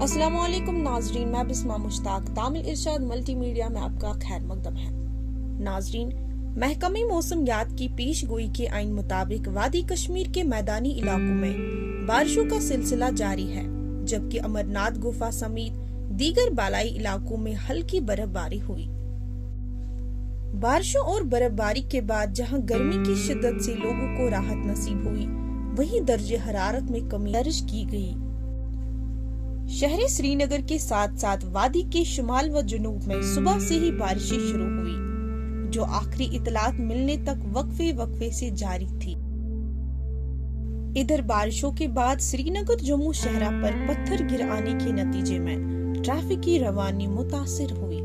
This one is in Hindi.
अस्सलामुअलैकुम नाजरीन, मैं बिस्मा मुश्ताक तामिल इरशाद मल्टीमीडिया में आपका खैर मकदम है। नाजरीन, महकमे मौसमियात की पेश गोई के आइन मुताबिक वादी कश्मीर के मैदानी इलाकों में बारिशों का सिलसिला जारी है, जबकि अमरनाथ गुफा समेत दीगर बालाई इलाकों में हल्की बर्फबारी हुई। बारिशों और बर्फबारी के बाद जहां गर्मी की शिद्दत से लोगों को राहत नसीब हुई, वहीं दर्जे हरारत में कमी दर्ज की गई। शहर श्रीनगर के साथ साथ वादी के शुमाल व जुनूब में सुबह से ही बारिशें शुरू हुई, जो आखिरी इतलात मिलने तक वक्फे से जारी थी। इधर बारिशों के बाद श्रीनगर जम्मू शहरा पर पत्थर गिर आने के नतीजे में ट्रैफिक की रवानी मुतासिर हुई।